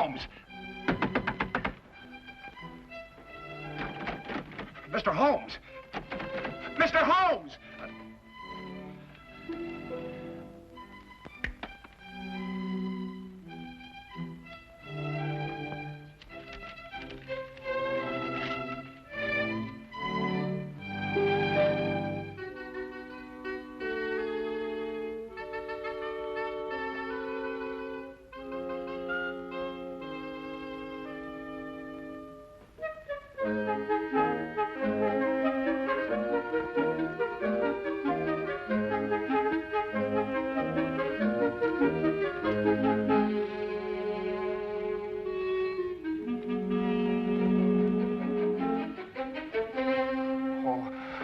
Holmes! Mr. Holmes! Mr. Holmes!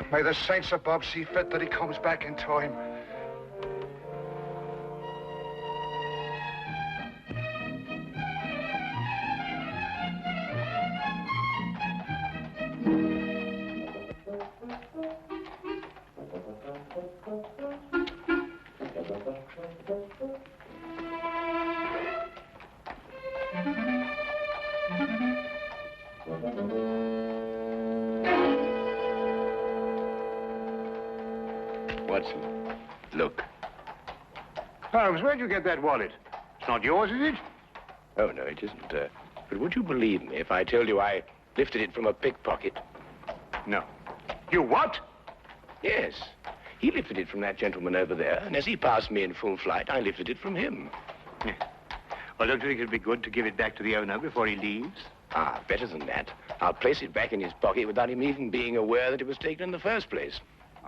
May the saints above see fit that he comes back in time. Watson, look. Holmes, where'd you get that wallet? It's not yours, is it? Oh, no, it isn't. But would you believe me if I told you I lifted it from a pickpocket? No. You what? Yes. He lifted it from that gentleman over there, and as he passed me in full flight, I lifted it from him. Yeah. Well, don't you think it'd be good to give it back to the owner before he leaves? Ah, better than that. I'll place it back in his pocket without him even being aware that it was taken in the first place.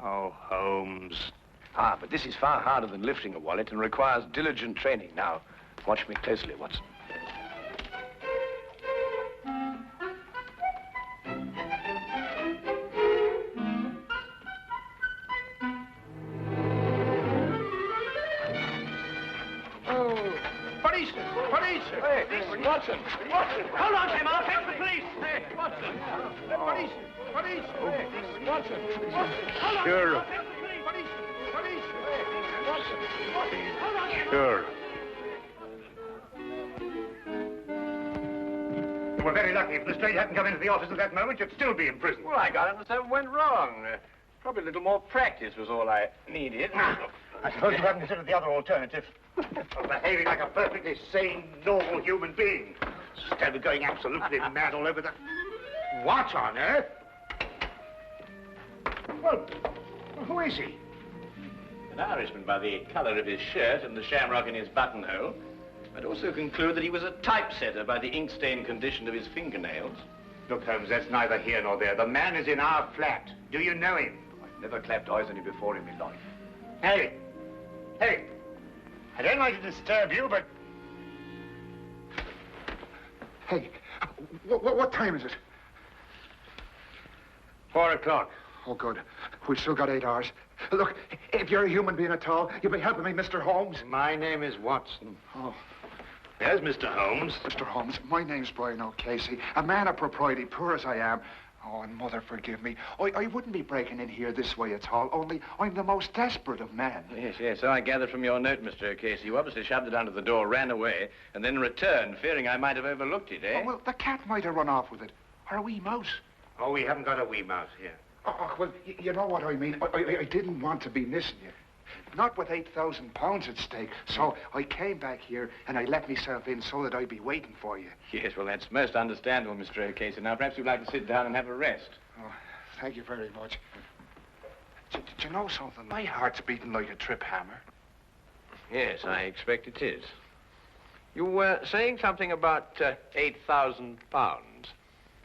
Oh, Holmes. Ah, but this is far harder than lifting a wallet and requires diligent training. Now, watch me closely, Watson. Hey, Watson! Watson! Hold on, Tim. I'll fetch the police. Hey, Watson! Police! Police! Hey, Watson! Hold on. Sure. I'll fetch the police. Police! Watson! Hold on, Tim. Sure. You were very lucky. If Lestrade hadn't come into the office at that moment, you'd still be in prison. Well, I got it and something went wrong. Probably a little more practice was all I needed. I suppose you haven't considered the other alternative. Of behaving like a perfectly sane, normal human being. Instead of going absolutely mad all over the... What on earth? Well, who is he? An Irishman by the color of his shirt and the shamrock in his buttonhole. I'd also conclude that he was a typesetter by the ink-stained condition of his fingernails. Look, Holmes, that's neither here nor there. The man is in our flat. Do you know him? I've never clapped eyes on him before in my life. Hey! Hey! I don't like to disturb you, but... Hey, what time is it? 4 o'clock. Oh, good. We've still got 8 hours. Look, if you're a human being at all, you'll be helping me, Mr. Holmes. My name is Watson. Oh, There's Mr. Holmes. Mr. Holmes, my name's Brian O'Casey. A man of propriety, poor as I am. Oh, and Mother, forgive me. I wouldn't be breaking in here this way at all, only I'm the most desperate of men. Yes, so I gathered from your note, Mr. O'Casey. You obviously shoved it under the door, ran away, and then returned, fearing I might have overlooked it, eh? Oh, well, the cat might have run off with it. Or a wee mouse. Oh, we haven't got a wee mouse here. Oh, well, you know what I mean. I didn't want to be missing you. Not with £8,000 at stake. So I came back here and I let myself in so that I'd be waiting for you. Yes, well, that's most understandable, Mr. O'Casey. Now, perhaps you'd like to sit down and have a rest. Oh, thank you very much. Do you know something? My heart's beating like a trip hammer. Yes, I expect it is. You were saying something about £8,000.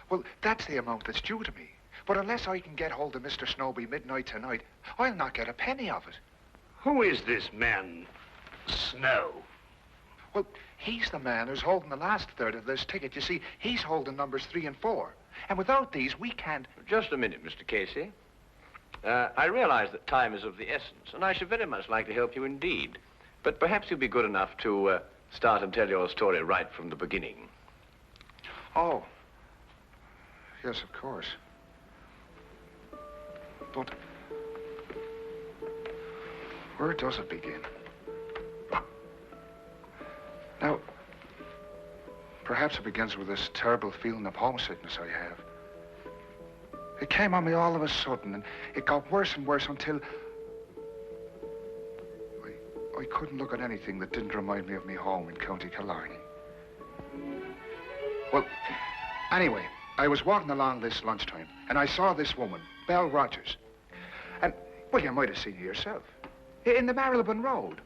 Well, that's the amount that's due to me. But unless I can get hold of Mr. Snowby midnight tonight, I'll not get a penny of it. Who is this man, Snow? Well, he's the man who's holding the last third of this ticket. You see, he's holding numbers 3 and 4. And without these, we can't... Just a minute, Mr. Casey. I realize that time is of the essence, and I should very much like to help you indeed. But perhaps you'd be good enough to start and tell your story right from the beginning. Oh. Yes, of course. But... where does it begin? Now, Perhaps it begins with this terrible feeling of homesickness I have. It came on me all of a sudden, and it got worse and worse until I couldn't look at anything that didn't remind me of me home in County Killarney. Well, anyway, I was walking along this lunchtime, and I saw this woman, Belle Rogers. And, well, you might have seen her yourself. In the Marylebone Road.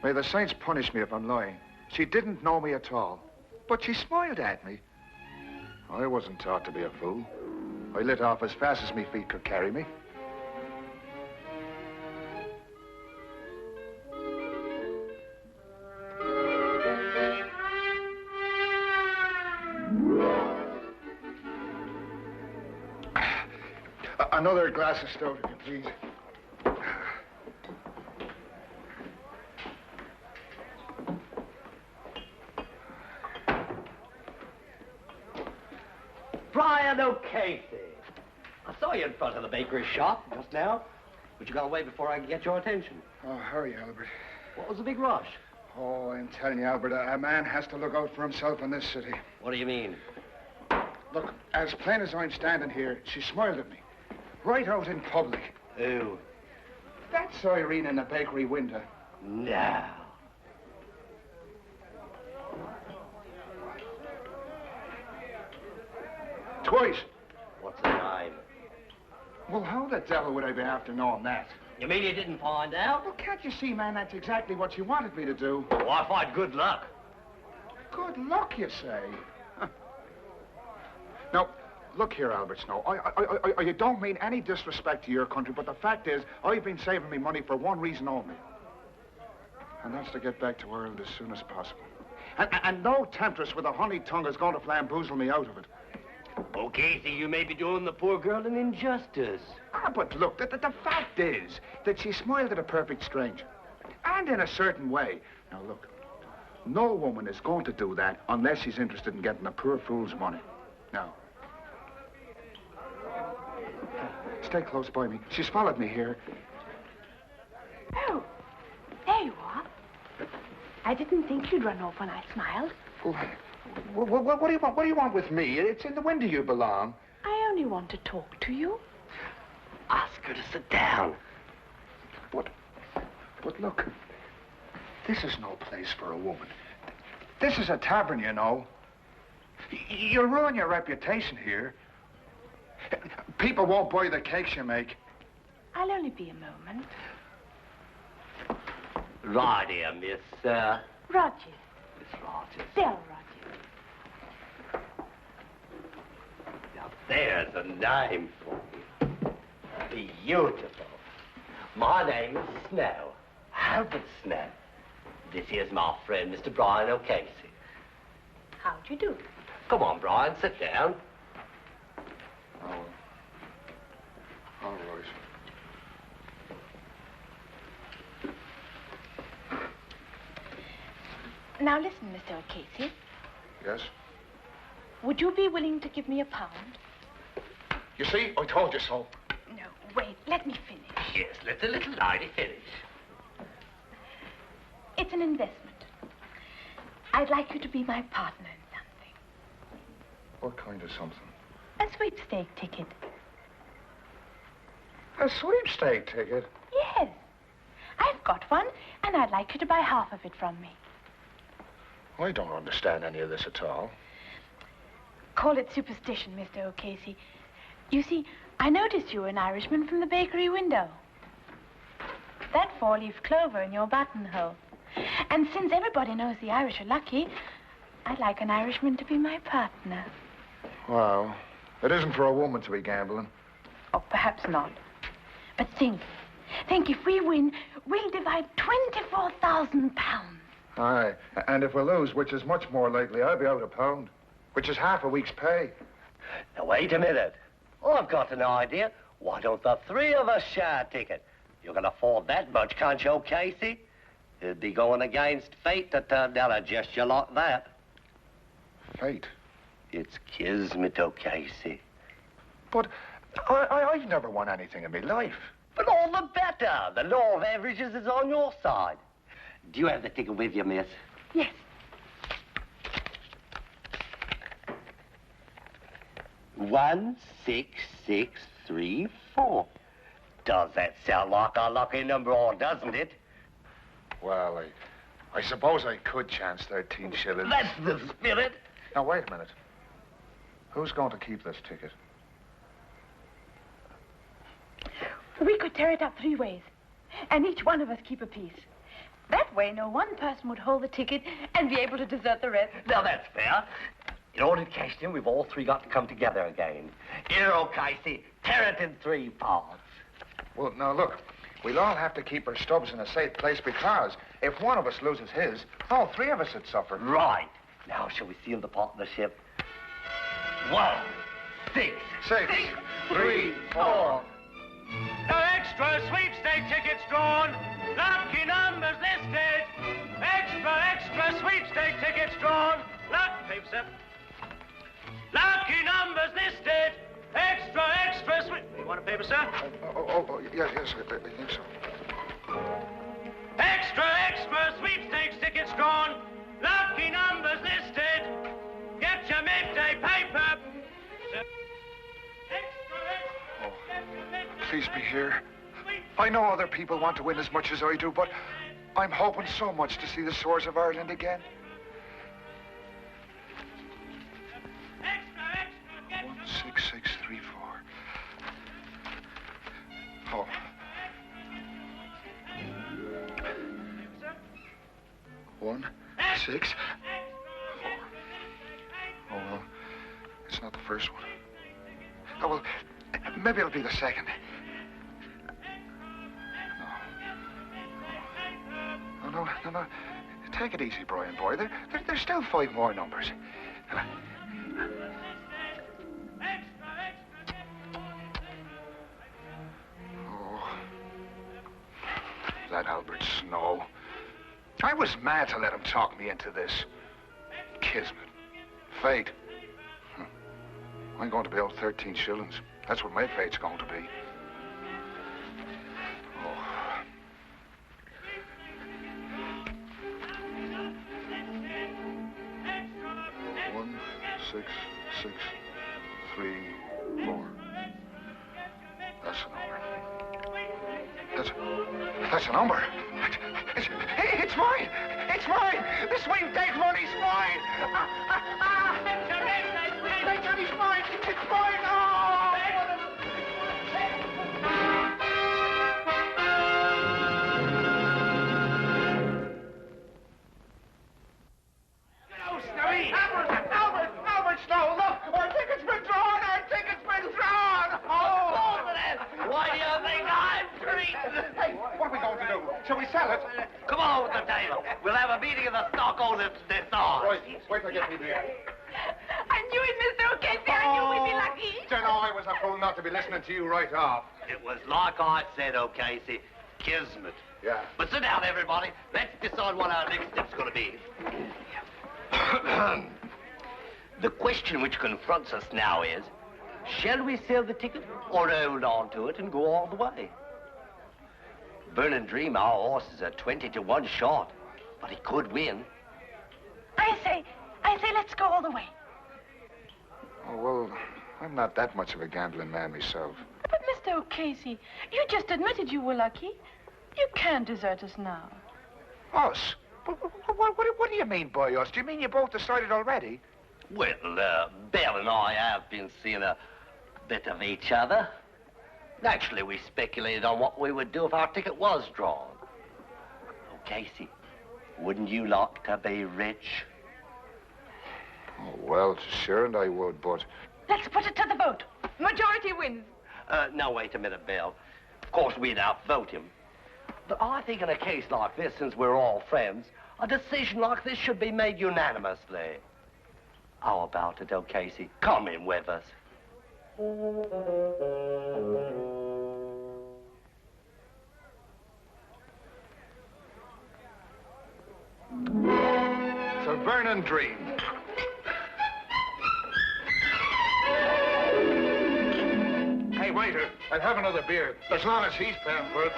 May the saints punish me if I'm lying. She didn't know me at all, but she smiled at me. I wasn't taught to be a fool. I lit off as fast as my feet could carry me. Another glass of stout, if you please. Brian O'Casey. I saw you in front of the bakery shop just now, but you got away before I could get your attention. Oh, hurry, Albert. What was the big rush? Oh, I'm telling you, Albert, a man has to look out for himself in this city. What do you mean? Look, as plain as I'm standing here, she smiled at me. Right out in public. Who? That's Irene in the bakery window. No. Twice. What's the name? Well, how the devil would I be after knowing that? You mean you didn't find out? Well, can't you see, man, that's exactly what she wanted me to do. Oh, I find good luck. Good luck, you say? Huh. Now, look here, Albert Snow. I don't mean any disrespect to your country, but the fact is, I've been saving me money for one reason only. And that's to get back to Ireland as soon as possible. And no temptress with a honey tongue is going to flamboozle me out of it. Oh, Casey, you may be doing the poor girl an injustice. Ah, but look, the fact is that she smiled at a perfect stranger. And in a certain way. Now, look, no woman is going to do that unless she's interested in getting a poor fool's money. Now, stay close by me. She's followed me here. Oh, there you are. I didn't think you'd run off when I smiled. What do you want? What do you want with me? It's in the window you belong. I only want to talk to you. Ask her to sit down. But look, this is no place for a woman. This is a tavern, you know. You'll ruin your reputation here. People won't buy the cakes you make. I'll only be a moment. Right here, Miss, Rogers. Miss Rogers. Del Rogers. Now, there's a name for you. Beautiful. My name is Snow. Albert Snow. This here's my friend, Mr. Brian O'Casey. How'd you do? Come on, Brian, sit down. Oh, all right. Now listen, Mr. O'Casey. Yes? Would you be willing to give me £1? You see, I told you so. No, wait, let me finish. Yes, let the little lady finish. It's an investment. I'd like you to be my partner in something. What kind of something? A sweepstake ticket. A sweepstake ticket? Yes. I've got one, and I'd like you to buy half of it from me. I don't understand any of this at all. Call it superstition, Mr. O'Casey. You see, I noticed you were an Irishman from the bakery window. That four-leaf clover in your buttonhole. And since everybody knows the Irish are lucky, I'd like an Irishman to be my partner. Well, it isn't for a woman to be gambling. Oh, perhaps not. But think if we win, we'll divide £24,000. Aye, and if we lose, which is much more likely, I'll be out £1, which is half a week's pay. Now, wait a minute. I've got an idea. Why don't the three of us share a ticket? You can afford that much, can't you, Casey? It'd be going against fate to turn down a gesture like that. Fate? It's kismet, O'Casey. But I've never won anything in my life. But all the better. The law of averages is on your side. Do you have the ticket with you, miss? Yes. 16634. Does that sound like a lucky number, or doesn't it? Well, I suppose I could chance 13 shillings. That's the spirit. Now, wait a minute. Who's going to keep this ticket? We could tear it up 3 ways, and each one of us keep a piece. That way, no one person would hold the ticket and be able to desert the rest. Now, that's fair. In order to cash it in, we've all three got to come together again. Here, Casey, tear it in 3 parts. Well, now, look. We'll all have to keep our stubs in a safe place because if one of us loses his, all 3 of us would suffer. Right. Now, shall we seal the partnership? 1, 6, 6, 3, 4. No extra sweepstake tickets drawn. Lucky numbers listed. Extra sweepstake tickets drawn. Paper, sir. Lucky numbers listed. Extra sweep. You want a paper, sir? Yes, I think so. Extra sweepstakes tickets drawn. Lucky numbers listed. Get your midday paper. Sir. Please be here. I know other people want to win as much as I do, but I'm hoping so much to see the shores of Ireland again. 16634. Oh. One, 6, 4. Oh, well, it's not the first one. Oh, well, maybe it'll be the second. No. Take it easy, Brian, boy. There's still 5 more numbers. Oh, that Albert Snow. I was mad to let him talk me into this. Kismet. Fate. I'm going to be owed 13 shillings. That's what my fate's going to be. Oh. 1, 6, 6, 3, 4. That's a number. That's a number. It's mine. It's mine. The sweepstake money's mine. Thank God he's mine. It's mine. Oh! Albert Snow, look! Our ticket's been drawn! Oh! Why do you think I'm treated? Hey, what are we going to do? Shall we sell it? Come on with the table. We'll have a meeting of the stockholders this hour. Wait till I get me there. I knew it, Mr. O'Casey. I knew we'd be lucky. You know, I was a fool not to be listening to you right off. It was like I said, O'Casey, kismet. Yeah. But sit down, everybody. Let's decide what our next step's going to be. The question which confronts us now is, shall we sell the ticket or hold on to it and go all the way? Burn and Dream, our horses are 20 to 1 short, but he could win. I say let's go all the way. Oh, well, I'm not that much of a gambling man myself. But, Mr. O'Casey, you just admitted you were lucky. You can't desert us now. Us? What do you mean by us? Do you mean you both decided already? Well, Belle and I have been seeing a bit of each other. Actually, we speculated on what we would do if our ticket was drawn. Oh, Casey, wouldn't you like to be rich? Oh, well, sure, and I would, but... Let's put it to the vote. Majority wins. Now, wait a minute, Belle. Of course, we'd outvote him. But I think in a case like this, since we're all friends, a decision like this should be made unanimously. How about it, O'Casey? Come in with us. So burn and dream. Hey, waiter, I'll have another beer, as long as he's paying for it.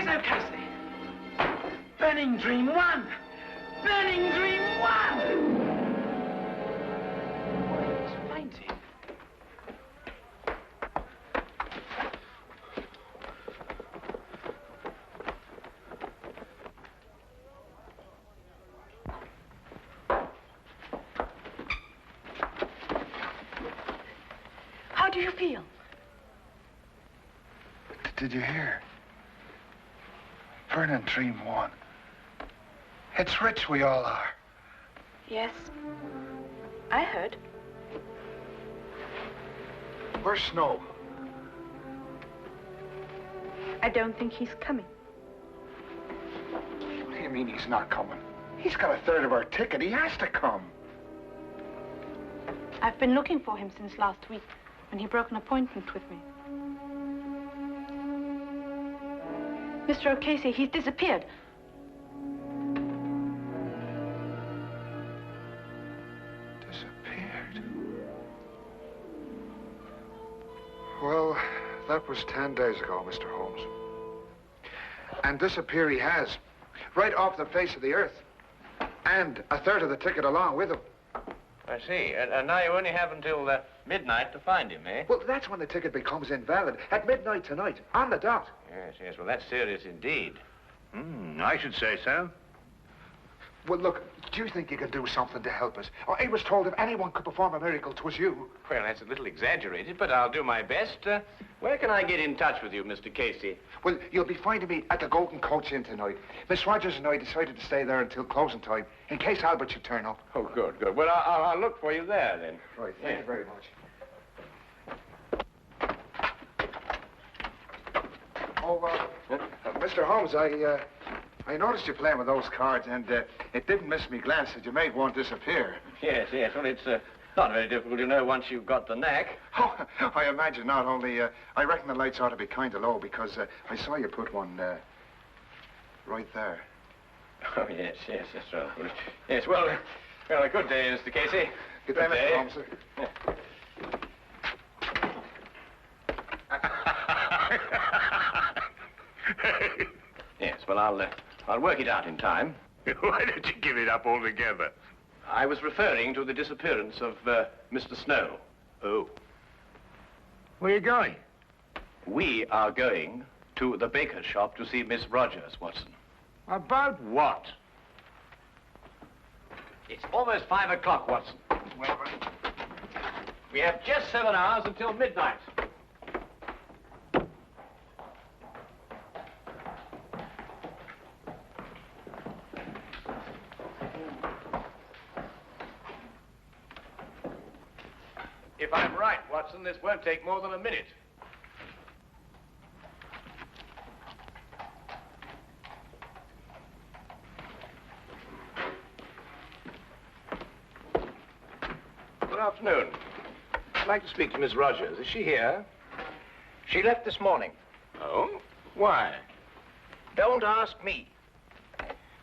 O'Casey. Burning Dream 1. Burning Dream 1. He's fainting. How do you feel? Did you hear? Burning Dream 1. It's rich we all are. Yes. I heard. Where's Snow? I don't think he's coming. What do you mean he's not coming? He's got a third of our ticket. He has to come. I've been looking for him since last week, when he broke an appointment with me. Mr. O'Casey, he's disappeared. Disappeared? Well, that was 10 days ago, Mr. Holmes. And disappear he has. Right off the face of the earth. And a third of the ticket along with him. I see. And now you only have until midnight to find him, eh? Well, that's when the ticket becomes invalid. At midnight tonight, on the dot. Yes, yes. Well, that's serious indeed. I should say so. Well, look, do you think you can do something to help us? Oh, I was told if anyone could perform a miracle, 'twas you. Well, that's a little exaggerated, but I'll do my best. Where can I get in touch with you, Mr. Casey? Well, you'll be finding me at the Golden Coach Inn tonight. Miss Rogers and I decided to stay there until closing time, in case Albert should turn up. Oh, good, good. Well, I'll look for you there, then. Right, thank you very much. Oh, Mr. Holmes, I noticed you playing with those cards, and it didn't miss me glance that you made one disappear. Yes, yes. Well, it's not very difficult to know once you've got the knack. Oh, I imagine not. Only, I reckon the lights ought to be kind of low, because I saw you put one right there. Oh, yes, yes, that's right. Yes, well, a good day, Mr. Casey. Good day, Mr. Holmes, sir. Yes, well, I'll work it out in time. Why don't you give it up altogether? I was referring to the disappearance of Mr. Snow. Oh. Where are you going? We are going to the baker's shop to see Miss Rogers, Watson. About what? It's almost 5 o'clock, Watson. Well, We have just 7 hours until midnight. If I'm right, Watson, this won't take more than a minute. Good afternoon. I'd like to speak to Miss Rogers. Is she here? She left this morning. Oh? Why? Don't ask me.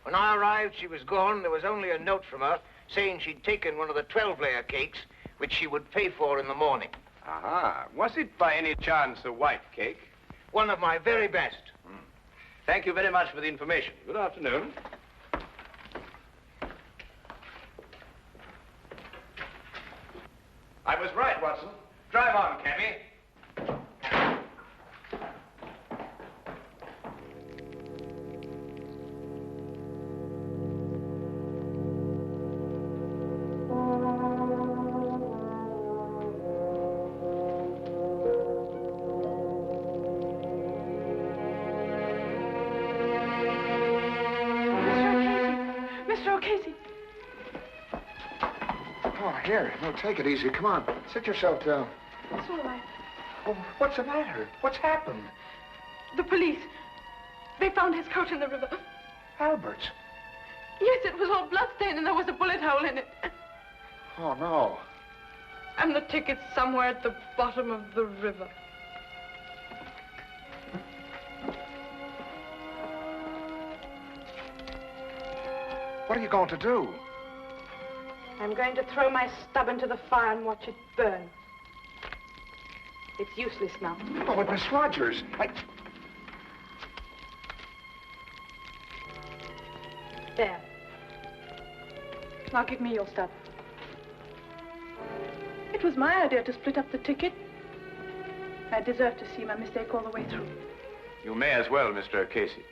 When I arrived, she was gone. There was only a note from her saying she'd taken one of the 12-layer cakes, which she would pay for in the morning. Aha. Was it by any chance a white cake? One of my very best. Thank you very much for the information. Good afternoon. I was right, Watson. Drive on, cabby. Mr. O'Casey. Oh, here. No, take it easy. Come on. Sit yourself down. It's all right. Oh, what's the matter? What's happened? The police. They found his coat in the river. Albert's. Yes, it was all bloodstained and there was a bullet hole in it. Oh, no. And the ticket's somewhere at the bottom of the river. What are you going to do? I'm going to throw my stub into the fire and watch it burn. It's useless now. Oh, but Miss Rogers, There. Now give me your stub. It was my idea to split up the ticket. I deserve to see my mistake all the way through. You may as well, Mr. O'Casey.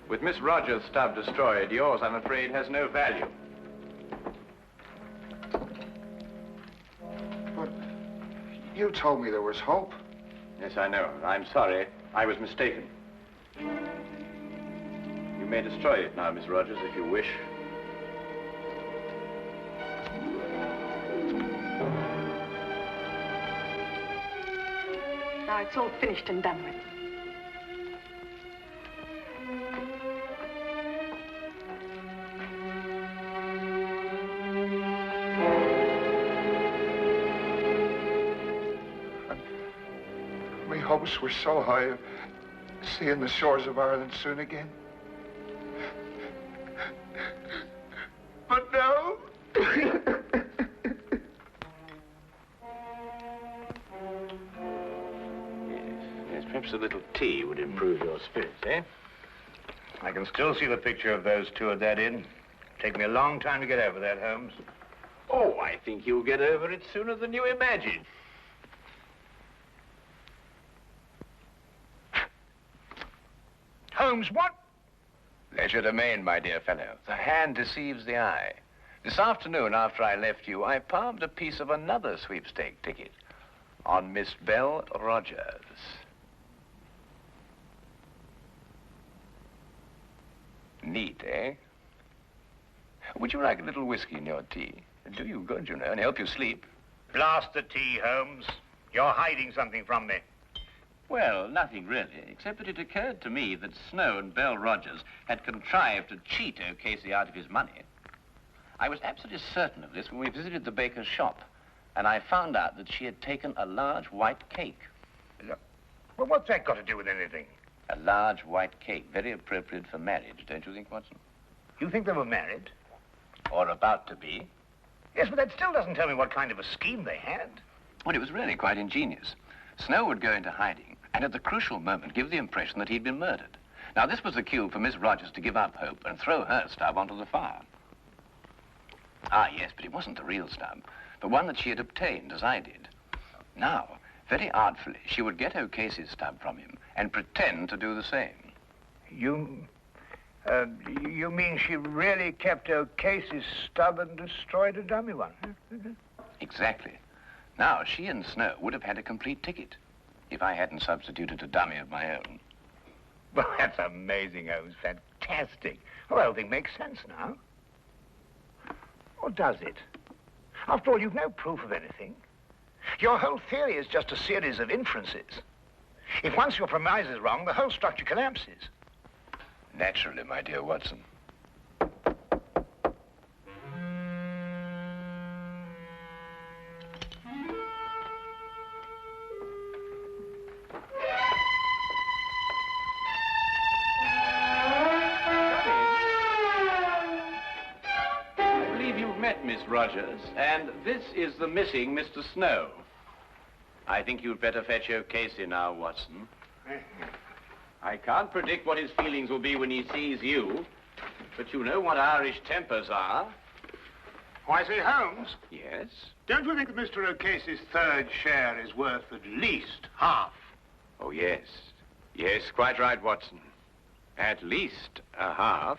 With Miss Rogers' stub destroyed, yours, I'm afraid, has no value. But you told me there was hope. Yes, I know. I'm sorry. I was mistaken. You may destroy it now, Miss Rogers, if you wish. Now it's all finished and done with. My hopes were so high of seeing the shores of Ireland soon again. But now... Yes, perhaps a little tea would improve your spirits, eh? I can still see the picture of those two at that inn. Take me a long time to get over that, Holmes. Oh, I think you'll get over it sooner than you imagine. Holmes, what? Legerdemain, my dear fellow. The hand deceives the eye. This afternoon, after I left you, I palmed a piece of another sweepstake ticket on Miss Belle Rogers. Neat, eh? Would you like a little whiskey in your tea? It'll do you good, you know, and help you sleep. Blast the tea, Holmes. You're hiding something from me. Well, nothing really, except that it occurred to me that Snow and Belle Rogers had contrived to cheat O'Casey out of his money. I was absolutely certain of this when we visited the baker's shop, and I found out that she had taken a large white cake. Well, what's that got to do with anything? A large white cake, very appropriate for marriage, don't you think, Watson? You think they were married? Or about to be. Yes, but that still doesn't tell me what kind of a scheme they had. Well, it was really quite ingenious. Snow would go into hiding, and at the crucial moment give the impression that he'd been murdered. Now, this was the cue for Miss Rogers to give up hope and throw her stub onto the fire. Ah, yes, but it wasn't the real stub, but one that she had obtained, as I did. Now, very artfully, she would get O'Casey's stub from him and pretend to do the same. You mean she really kept O'Casey's stub and destroyed a dummy one? Exactly. Now, she and Snow would have had a complete ticket if I hadn't substituted a dummy of my own. Well, that's amazing, Holmes. Fantastic. Well, the whole thing makes sense now. Or does it? After all, you've no proof of anything. Your whole theory is just a series of inferences. If once your premise is wrong, the whole structure collapses. Naturally, my dear Watson. Miss Rogers, and this is the missing Mr. Snow. I think you'd better fetch O'Casey now, Watson. I can't predict what his feelings will be when he sees you, but you know what Irish tempers are. Why, say, Holmes? Yes? Don't you think that Mr. O'Casey's third share is worth at least half? Oh, yes. Yes, quite right, Watson. At least a half.